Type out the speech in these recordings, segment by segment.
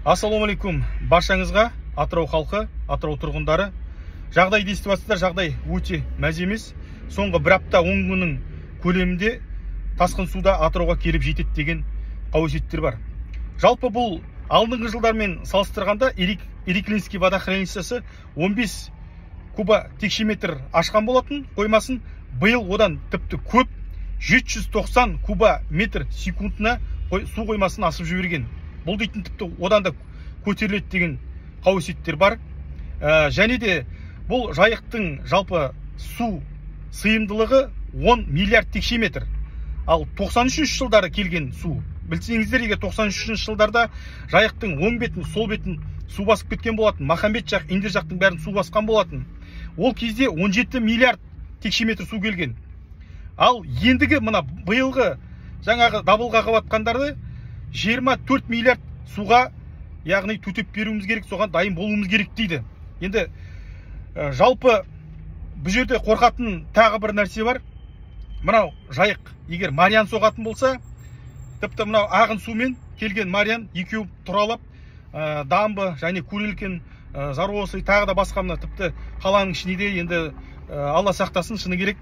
Ассалаумалейкум баршаңызға, Атырау халқы, Атырау тұрғындары. Жағдай естіп жатсыздар, жағдай өте мәз емес. Соңғы бір апта 10 күннің көлемінде тасқын суда Атырауға келіп жетеді деген қауесеттер бар. Жалпы бұл алдыңғы жылдармен салыстырғанда Ириклинский водохранилищесі 15 куба текшеметр ашқан болатын қоймасын. Биыл одан тіпті көп 790 куба метр секундына су қоймасын асып жіберген. Бұл дейтін тіпті одан да көтеріледі деген қауесеттер бар. Және де бұл жайықтың жалпы су сыйымдылығы 10 миллиард текшеметр. Ал 93 жылдары келген су. Білсеңіздер, егер 93 жылдарда жайықтың оң бетін, сол бетін су басып кеткен болатын. Махамбет жақ, Индер жақтың бәрін су басқан болатын. Ол кезде 17 миллиард текшеметр су келген. Ал ендігі мына биылғы жаңағы дабылға қабатқандарды 24 миллиард суға, яғни төтеп беруіміз керек, соған дайын болуымыз керек дейді. Енді жалпы бұл жерде қорқатын тағы бір нәрсе бар. Мынау жайық егер Мариан соғатын болса, тіпті мынау ағын сумен келген Мариан екеуі тұралап, дамбы және Курилкен, Заросы тағы да басқа мына тіпті қаланың ішіне де енді Алла сақтасын, шыны керек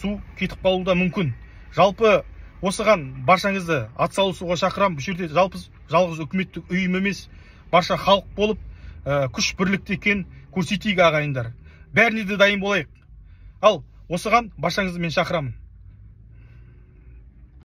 су кетіп қалуы да мүмкін. Жалпы осыған баршаңызды атсалысуға шақырам. Бұл жерде жалғыз үкіметтік ұйым емес, барша халық болып күш бірлікте екен көрсетейік ағайындар. Бәріне де дайын болайық. Ал осыған баршаңызды мен шақырамын.